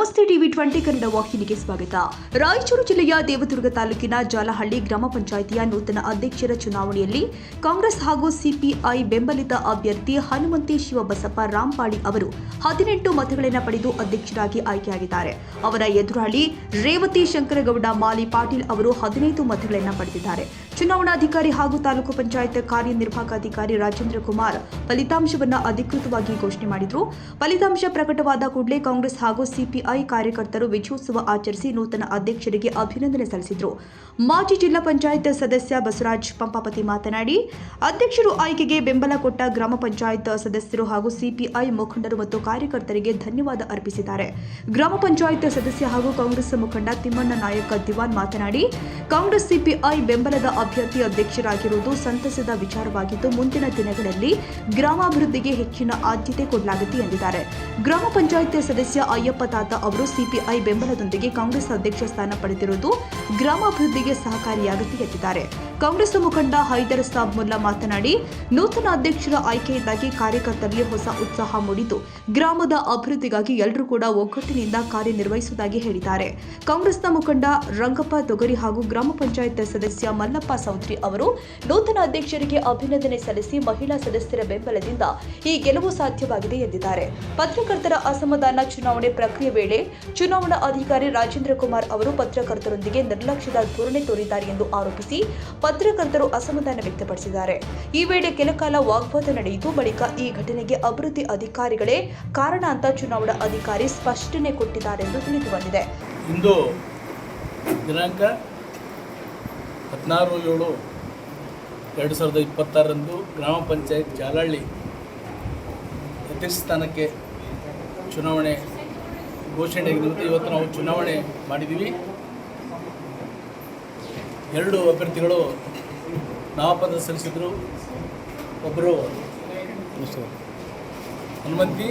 ನಮಸ್ತೆ ಟಿವಿ 20 ಕನ್ನಡ ವಾಹಿನಿಗೆ ಸ್ವಾಗತ. ರಾಯಚೂರು ಜಿಲ್ಲೆಯ ದೇವದುರ್ಗ ತಾಲೂಕಿನ ಜಾಲಹಳ್ಳಿ ಗ್ರಾಮ ಪಂಚಾಯಿತಿಯ ನೂತನ ಅಧ್ಯಕ್ಷರ ಚುನಾವಣೆಯಲ್ಲಿ ಕಾಂಗ್ರೆಸ್ ಹಾಗೂ ಸಿಪಿಐ ಬೆಂಬಲಿತ ಅಭ್ಯರ್ಥಿ ಹನುಮಂತಿ ಶಿವಬಸಪ್ಪ ರಾಂಪಾಡಿ ಅವರು 18 ಮತಗಳನ್ನು ಪಡೆದು ಅಧ್ಯಕ್ಷರಾಗಿ ಆಯ್ಕೆಯಾಗಿದ್ದಾರೆ. ಅವರ ಎದುರಾಳಿ ರೇವತಿ ಶಂಕರಗೌಡ ಮಾಲಿ ಪಾಟೀಲ್ ಅವರು 15 ಮತಗಳನ್ನು ಪಡೆದಿದ್ದಾರೆ. ಚುನಾವಣಾಧಿಕಾರಿ ಹಾಗೂ ತಾಲೂಕು ಪಂಚಾಯತ್ ಕಾರ್ಯನಿರ್ವಾಹಕ ಅಧಿಕಾರಿ ರಾಜೇಂದ್ರ ಕುಮಾರ್ ಫಲಿತಾಂಶವನ್ನು ಅಧಿಕೃತವಾಗಿ ಘೋಷಣೆ ಮಾಡಿದರು. ಫಲಿತಾಂಶ ಪ್ರಕಟವಾದ ಕೂಡಲೇ ಕಾಂಗ್ರೆಸ್ ಹಾಗೂ ಸಿಪಿಐ ಕಾರ್ಯಕರ್ತರು ವಿಜಯೋತ್ಸವ ಆಚರಿಸಿ ನೂತನ ಅಧ್ಯಕ್ಷರಿಗೆ ಅಭಿನಂದನೆ ಸಲ್ಲಿಸಿದರು. ಮಾಜಿ ಜಿಲ್ಲಾ ಪಂಚಾಯತ್ ಸದಸ್ಯ ಬಸವರಾಜ್ ಪಂಪಾಪತಿ ಮಾತನಾಡಿ, ಅಧ್ಯಕ್ಷರು ಆಯ್ಕೆಗೆ ಬೆಂಬಲ ಕೊಟ್ಟ ಗ್ರಾಮ ಪಂಚಾಯತ್ ಸದಸ್ಯರು ಹಾಗೂ ಸಿಪಿಐ ಮುಖಂಡರು ಮತ್ತು ಕಾರ್ಯಕರ್ತರಿಗೆ ಧನ್ಯವಾದ ಅರ್ಪಿಸಿದ್ದಾರೆ. ಗ್ರಾಮ ಪಂಚಾಯತ್ ಸದಸ್ಯ ಹಾಗೂ ಕಾಂಗ್ರೆಸ್ ಮುಖಂಡ ತಿಮ್ಮಣ್ಣ ನಾಯಕ ದಿವಾನ್ ಮಾತನಾಡಿ, ಕಾಂಗ್ರೆಸ್ ಸಿಪಿಐ ಬೆಂಬಲದ ಅಭ್ಯರ್ಥಿ ಅಧ್ಯಕ್ಷರಾಗಿರುವುದು ಸಂತಸದ ವಿಚಾರವಾಗಿದ್ದು ಮುಂದಿನ ದಿನಗಳಲ್ಲಿ ಗ್ರಾಮಾಭಿವೃದ್ಧಿಗೆ ಹೆಚ್ಚಿನ ಆದ್ಯತೆ ಕೊಡಲಾಗುತ್ತೆ ಎಂದಿದ್ದಾರೆ. ಗ್ರಾಮ ಪಂಚಾಯತ್ ಸದಸ್ಯ ಅಯ್ಯಪ್ಪ ತಾತ ಅವರು ಸಿಪಿಐ ಬೆಂಬಲದೊಂದಿಗೆ ಕಾಂಗ್ರೆಸ್ ಅಧ್ಯಕ್ಷ ಸ್ಥಾನ ಪಡೆದಿರುವುದು ಗ್ರಾಮಾಭಿವೃದ್ಧಿಗೆ ಸಹಕಾರಿಯಾಗುತ್ತೆ ಎಂದಿದ್ದಾರೆ. ಕಾಂಗ್ರೆಸ್ ಮುಖಂಡ ಹೈದರ್ ಸಾಬ್ ಮುಲ್ಲಾ ಮಾತನಾಡಿ, ನೂತನ ಅಧ್ಯಕ್ಷರ ಆಯ್ಕೆಯಿಂದಾಗಿ ಕಾರ್ಯಕರ್ತರಲ್ಲಿ ಹೊಸ ಉತ್ಸಾಹ ಮೂಡಿದ್ದು ಗ್ರಾಮದ ಅಭಿವೃದ್ಧಿಗಾಗಿ ಎಲ್ಲರೂ ಕೂಡ ಒಗ್ಗಟ್ಟಿನಿಂದ ಕಾರ್ಯನಿರ್ವಹಿಸುವುದಾಗಿ ಹೇಳಿದ್ದಾರೆ. ಕಾಂಗ್ರೆಸ್ನ ಮುಖಂಡ ರಂಗಪ್ಪ ತೊಗರಿ ಹಾಗೂ ಗ್ರಾಮ ಪಂಚಾಯತ್ ಸದಸ್ಯ ಮಲ್ಲಪ್ಪ ಸೌತ್ರಿ ಅವರು ನೂತನ ಅಧ್ಯಕ್ಷರಿಗೆ ಅಭಿನಂದನೆ ಸಲ್ಲಿಸಿ ಮಹಿಳಾ ಸದಸ್ಯರ ಬೆಂಬಲದಿಂದ ಈ ಗೆಲುವು ಸಾಧ್ಯವಾಗಿದೆ ಎಂದಿದ್ದಾರೆ. ಪತ್ರಕರ್ತರ ಅಸಮಾಧಾನ ಚುನಾವಣೆ ಪ್ರಕ್ರಿಯೆ ವೇಳೆ ಚುನಾವಣಾ ಅಧಿಕಾರಿ ರಾಜೇಂದ್ರ ಕುಮಾರ್ ಅವರು ಪತ್ರಕರ್ತರೊಂದಿಗೆ ನಿರ್ಲಕ್ಷ್ಯದ ಧೋರಣೆ ತೋರಿದ್ದಾರೆ ಎಂದು ಆರೋಪಿಸಿ ಪತ್ರಕರ್ತರು ಅಸಮಾಧಾನ ವ್ಯಕ್ತಪಡಿಸಿದ್ದಾರೆ. ಈ ವೇಳೆ ಕೆಲಕಾಲ ವಾಗ್ವಾದ ನಡೆಯಿತು. ಬಳಿಕ ಈ ಘಟನೆಗೆ ಅಭಿವೃದ್ಧಿ ಅಧಿಕಾರಿಗಳೇ ಕಾರಣ ಅಂತ ಚುನಾವಣಾ ಅಧಿಕಾರಿ ಸ್ಪಷ್ಟನೆ ಕೊಟ್ಟಿದ್ದಾರೆ ಎಂದು ತಿಳಿದು ಬಂದಿದೆ. ಇಂದು ದಿನಾಂಕ 16/7/2026 ಗ್ರಾಮ ಪಂಚಾಯತ್ ಜಾಲಹಳ್ಳಿ ಅಧ್ಯಕ್ಷ ಸ್ಥಾನಕ್ಕೆ ಚುನಾವಣೆ ಘೋಷಣೆಯಾಗಿರುತ್ತೆ. ಇವತ್ತು ನಾವು ಚುನಾವಣೆ ಮಾಡಿದ್ದೀವಿ. 2 ಅಭ್ಯರ್ಥಿಗಳು ನಾಮಪತ್ರ ಸಲ್ಲಿಸಿದರು. ಒಬ್ಬರು ಹನುಮಂತಿ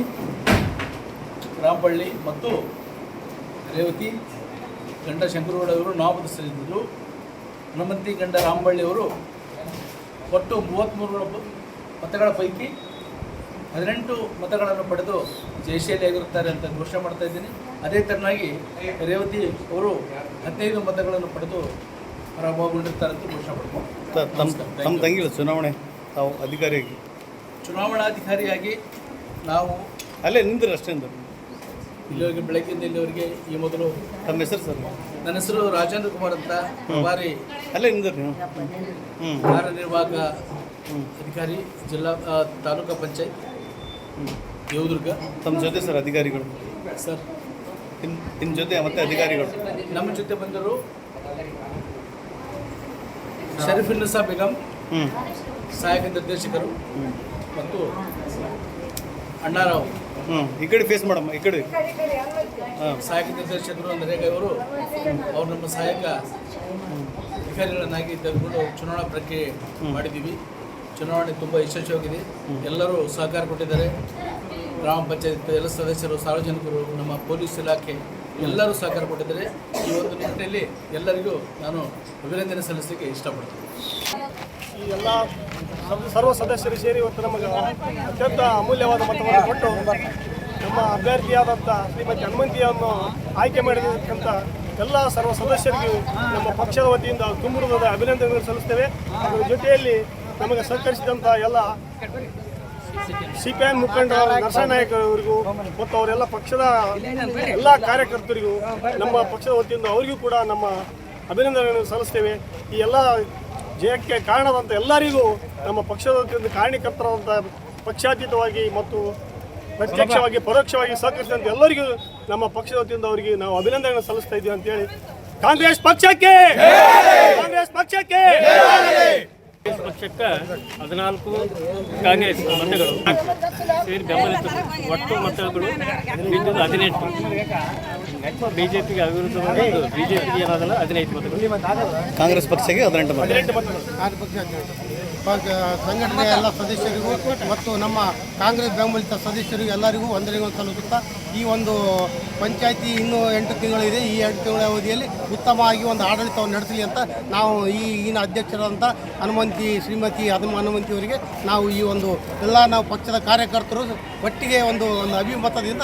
ರಾಂಪಳ್ಳಿ ಮತ್ತು ರೇವತಿ ಗಂಡ ಶಂಕರಗೌಡ ಅವರು ನಾಮಪತ್ರ ಸಲ್ಲಿಸಿದರು. ಹನುಮಂತಿ ಗಂಡ ರಾಂಪಳ್ಳಿ ಅವರು ಒಟ್ಟು 33 ಮತಗಳ ಪೈಕಿ 18 ಮತಗಳನ್ನು ಪಡೆದು ಜಯಶಾಲಿಯಾಗಿರುತ್ತಾರೆ ಅಂತ ಘೋಷಣೆ ಮಾಡ್ತಾ ಇದ್ದೀನಿ. ಅದೇ ಥರನಾಗಿ ರೇವತಿ ಅವರು 15 ಮತಗಳನ್ನು ಪಡೆದು ಪರಾಭವಗೊಂಡಿರ್ತಾರೆ ಅಂತ ಘೋಷಣೆ ಮಾಡ್ತಾರೆ. ನಮ್ಮ ತಂಗಿಲ್ಲ ಚುನಾವಣೆ ತಾವು ಅಧಿಕಾರಿಯಾಗಿ ಚುನಾವಣಾಧಿಕಾರಿಯಾಗಿ ನಾವು ಅಲ್ಲೇ ನಿಂತಿರ ಅಷ್ಟೇ ಅಂತ ಇಲ್ಲಿವರೆಗೆ ಬೆಳಗ್ಗೆಯಿಂದ ಇಲ್ಲಿವರೆಗೆ ಈ ಮೊದಲು ತಮ್ಮ ಹೆಸರು ಸರ್? ನನ್ನ ಹೆಸರು ರಾಜೇಂದ್ರ ಕುಮಾರ್ ಅಂತ, ಪ್ರಭಾರಿ ಅಲ್ಲೇ ನಿಂತಿರಿ ಕಾರ್ಯನಿರ್ವಾಹಕ ಅಧಿಕಾರಿ ಜಿಲ್ಲಾ ತಾಲೂಕು ಪಂಚಾಯತ್ ದೇವದುರ್ಗ. ತಮ್ಮ ಜೊತೆ ಸರ್ ಅಧಿಕಾರಿಗಳು ಸರ್ ನಿಮ್ಮ ಜೊತೆ ಮತ್ತೆ ಅಧಿಕಾರಿಗಳು ನಮ್ಮ ಜೊತೆ ಬಂದರು ಶರೀಫುನ್ನೀಸಾ ಬೇಗಂ ಸಹಾಯಕ ನಿರ್ದೇಶಕರು ಮತ್ತು ಅಣ್ಣಾರಾವ್ ಈ ಕಡೆ ಫೇಸ್ ಮಾಡಮ್ಮ, ಈ ಕಡೆ ಸಹಾಯಕ ನಿರ್ದೇಶಕರು ನರೇಗಾ ಅವರು ನಮ್ಮ ಸಹಾಯಕ ಅಧಿಕಾರಿಗಳನ್ನಾಗಿ ತೆಗೆದುಕೊಂಡು ಚುನಾವಣಾ ಪ್ರಕ್ರಿಯೆ ಮಾಡಿದ್ದೀವಿ. ಚುನಾವಣೆ ತುಂಬ ಯಶಸ್ವಿಯಾಗಿದೆ. ಎಲ್ಲರೂ ಸಹಕಾರ ಕೊಟ್ಟಿದ್ದಾರೆ. ಗ್ರಾಮ ಪಂಚಾಯತ್ ಎಲ್ಲ ಸದಸ್ಯರು, ಸಾರ್ವಜನಿಕರು, ನಮ್ಮ ಪೊಲೀಸ್ ಇಲಾಖೆ ಎಲ್ಲರೂ ಸಹಕಾರ ಕೊಟ್ಟಿದ್ದಾರೆ. ಈ ಒಂದು ನಿಟ್ಟಿನಲ್ಲಿ ಎಲ್ಲರಿಗೂ ನಾನು ಅಭಿನಂದನೆ ಸಲ್ಲಿಸಲಿಕ್ಕೆ ಇಷ್ಟಪಡ್ತೀನಿ. ಈ ಎಲ್ಲ ಸರ್ವ ಸದಸ್ಯರು ಸೇರಿ ಇವತ್ತು ನಮಗೆ ಅತ್ಯಂತ ಅಮೂಲ್ಯವಾದ ಮತವನ್ನು ಕೊಟ್ಟು ನಮ್ಮ ಅಭ್ಯರ್ಥಿಯಾದಂಥ ಶ್ರೀಮತಿ ಹನುಮಂತಿಯನ್ನು ಆಯ್ಕೆ ಮಾಡಿರ್ತಕ್ಕಂಥ ಎಲ್ಲ ಸರ್ವ ಸದಸ್ಯರಿಗೂ ನಮ್ಮ ಪಕ್ಷದ ವತಿಯಿಂದ ತುಂಬುವುದಾದ ಅಭಿನಂದನೆಗಳನ್ನು ಸಲ್ಲಿಸ್ತೇವೆ. ಅದರ ಜೊತೆಯಲ್ಲಿ ನಮಗೆ ಸಹಕರಿಸಿದಂಥ ಎಲ್ಲ ಸಿಪಿಐ ಮುಖಂಡ ನರಸನಾಯಕ ಅವರಿಗೂ ಮತ್ತು ಅವರೆಲ್ಲ ಪಕ್ಷದ ಎಲ್ಲ ಕಾರ್ಯಕರ್ತರಿಗೂ ನಮ್ಮ ಪಕ್ಷದ ವತಿಯಿಂದ ಅವರಿಗೂ ಕೂಡ ನಮ್ಮ ಅಭಿನಂದನೆಗಳನ್ನು ಸಲ್ಲಿಸ್ತೇವೆ. ಈ ಎಲ್ಲ ಜಯಕ್ಕೆ ಕಾರಣದಂಥ ಎಲ್ಲರಿಗೂ ನಮ್ಮ ಪಕ್ಷದ ವತಿಯಿಂದ ಕಾರಣಕರ್ತರಾದಂಥ ಪಕ್ಷಾತೀತವಾಗಿ ಮತ್ತು ಪ್ರತ್ಯಕ್ಷವಾಗಿ ಪರೋಕ್ಷವಾಗಿ ಸಹಕರಿಸಿದಂಥ ಎಲ್ಲರಿಗೂ ನಮ್ಮ ಪಕ್ಷದ ವತಿಯಿಂದ ಅವರಿಗೆ ನಾವು ಅಭಿನಂದನೆಗಳನ್ನು ಸಲ್ಲಿಸ್ತಾ ಇದ್ದೀವಿ ಅಂತೇಳಿ ಕಾಂಗ್ರೆಸ್ ಪಕ್ಷಕ್ಕೆ 14 ಕಾಂಗ್ರೆಸ್ ಮತಗಳು ಸೇರಿ ಬೆಂಬಲಿತ ಒಟ್ಟು ಮತಗಳು 18. ಬಿಜೆಪಿಗೆ ಅವಿರುದ್ಧ ಬಿಜೆಪಿಗೆ ಏನಾದಲ್ಲ 15 ಮತಗಳು, ಕಾಂಗ್ರೆಸ್ ಪಕ್ಷಕ್ಕೆ 18 ಮತ. ಸಂಘಟನೆಯ ಎಲ್ಲ ಸದಸ್ಯರಿಗೂ ಮತ್ತು ನಮ್ಮ ಕಾಂಗ್ರೆಸ್ ಬೆಂಬಲಿತ ಸದಸ್ಯರಿಗೂ ಎಲ್ಲರಿಗೂ ವಂದನೆಗಳನ್ನು ಸಲ್ಲಿಸುತ್ತಾ ಈ ಒಂದು ಪಂಚಾಯಿತಿ ಇನ್ನೂ 8 ತಿಂಗಳಿದೆ. ಈ 8 ತಿಂಗಳ ಅವಧಿಯಲ್ಲಿ ಉತ್ತಮವಾಗಿ ಒಂದು ಆಡಳಿತವನ್ನು ನಡೆಸಲಿ ಅಂತ ನಾವು ಈಗಿನ ಅಧ್ಯಕ್ಷರಾದಂಥ ಶ್ರೀಮತಿ ಹನುಮಂತಿಯವರಿಗೆ ನಾವು ಈ ಒಂದು ಎಲ್ಲ ನಾವು ಪಕ್ಷದ ಕಾರ್ಯಕರ್ತರು ಒಟ್ಟಿಗೆ ಒಂದು ಅಭಿಮತದಿಂದ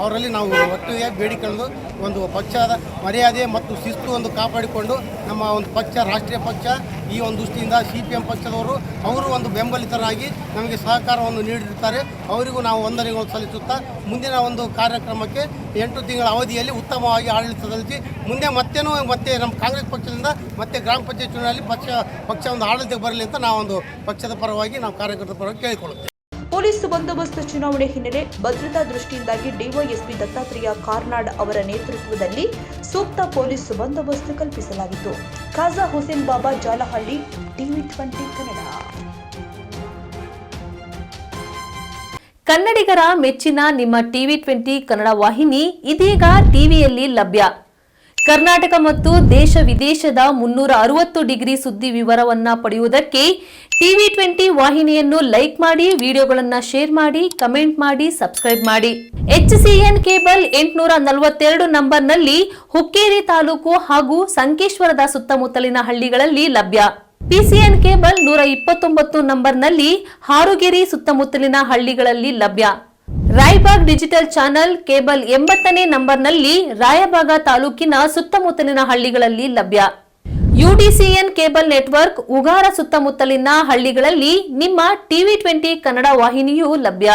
ಅವರಲ್ಲಿ ನಾವು ಒಟ್ಟಿಗೆ ಬೇಡಿಕೊಂಡು ಒಂದು ಪಕ್ಷದ ಮರ್ಯಾದೆ ಮತ್ತು ಶಿಸ್ತು ಒಂದು ಕಾಪಾಡಿಕೊಂಡು ನಮ್ಮ ಒಂದು ಪಕ್ಷ ರಾಷ್ಟ್ರೀಯ ಪಕ್ಷ ಈ ಒಂದು ದೃಷ್ಟಿಯಿಂದ CPM ಪಕ್ಷದವರು ಅವರು ಒಂದು ಬೆಂಬಲಿತರಾಗಿ ನಮಗೆ ಸಹಕಾರವನ್ನು ನೀಡಿರುತ್ತಾರೆ. ಅವರಿಗೂ ನಾವು ವಂದನೆಗಳು ಸಲ್ಲಿಸುತ್ತಾ ಮುಂದಿನ ಒಂದು ಕಾರ್ಯಕ್ರಮಕ್ಕೆ 8 ತಿಂಗಳ ಅವಧಿಯಲ್ಲಿ ಉತ್ತಮವಾಗಿ ಆಡಳಿತ ಸಲ್ಲಿಸಿ ಮುಂದೆ ಮತ್ತೆ ನಮ್ಮ ಕಾಂಗ್ರೆಸ್ ಪಕ್ಷದಿಂದ ಮತ್ತೆ ಗ್ರಾಮ ಪಂಚಾಯತ್ ಚುನಾವಣೆಯಲ್ಲಿ ಪಕ್ಷ ಒಂದು ಆಡಳಿತಕ್ಕೆ ಬರಲಿ ಅಂತ ನಾವೊಂದು ಪಕ್ಷದ ಪರವಾಗಿ ನಾವು ಕಾರ್ಯಕರ್ತರ ಪರವಾಗಿ ಕೇಳಿಕೊಳ್ಳುತ್ತೇವೆ. ಪೊಲೀಸ್ ಬಂದೋಬಸ್ತ್ ಚುನಾವಣೆ ಹಿನ್ನೆಲೆ ಭದ್ರತಾ ದೃಷ್ಟಿಯಿಂದಾಗಿ ಡಿವೈಎಸ್ಪಿ ದತ್ತಾತ್ರೇಯ ಕಾರ್ನಾಡ್ ಅವರ ನೇತೃತ್ವದಲ್ಲಿ ಸೂಕ್ತ ಪೊಲೀಸ್ ಬಂದೋಬಸ್ತ್ ಕಲ್ಪಿಸಲಾಗಿತ್ತು. ಖಾಜಾ ಹುಸೇನ್ ಬಾಬಾ ಜಾಲಹಳ್ಳಿ, TV20 ಕನ್ನಡ. ಕನ್ನಡಿಗರ ಮೆಚ್ಚಿನ ನಿಮ್ಮ TV20 ಕನ್ನಡ ವಾಹಿನಿ ಇದೀಗ ಟಿವಿಯಲ್ಲಿ ಲಭ್ಯ. ಕರ್ನಾಟಕ ಮತ್ತು ದೇಶ ವಿದೇಶದ 360 ಡಿಗ್ರಿ ಸುದ್ದಿ ವಿವರವನ್ನ ಪಡೆಯುವುದಕ್ಕೆ TV20 ವಾಹಿನಿಯನ್ನು ಲೈಕ್ ಮಾಡಿ, ವಿಡಿಯೋಗಳನ್ನು ಶೇರ್ ಮಾಡಿ, ಕಮೆಂಟ್ ಮಾಡಿ, ಸಬ್ಸ್ಕ್ರೈಬ್ ಮಾಡಿ. HCN ಕೇಬಲ್ 842 ನಂಬರ್ನಲ್ಲಿ ಹುಕ್ಕೇರಿ ತಾಲೂಕು ಹಾಗೂ ಸಂಕೇಶ್ವರದ ಸುತ್ತಮುತ್ತಲಿನ ಹಳ್ಳಿಗಳಲ್ಲಿ ಲಭ್ಯ. PCN ಕೇಬಲ್ 129 ನಂಬರ್ನಲ್ಲಿ ಹಾರುಗೆರೆ ಸುತ್ತಮುತ್ತಲಿನ ಹಳ್ಳಿಗಳಲ್ಲಿ ಲಭ್ಯ. ರಾಯಬಾಗ್ ಡಿಜಿಟಲ್ ಚಾನೆಲ್ ಕೇಬಲ್ 80ನೇ ನಂಬರ್ನಲ್ಲಿ ರಾಯಬಾಗ ತಾಲೂಕಿನ ಸುತ್ತಮುತ್ತಲಿನ ಹಳ್ಳಿಗಳಲ್ಲಿ ಲಭ್ಯ. UDCN ಕೇಬಲ್ ನೆಟ್ವರ್ಕ್ ಉಗಾರ ಸುತ್ತಮುತ್ತಲಿನ ಹಳ್ಳಿಗಳಲ್ಲಿ ನಿಮ್ಮ TV20 ಕನ್ನಡ ವಾಹಿನಿಯೂ ಲಭ್ಯ.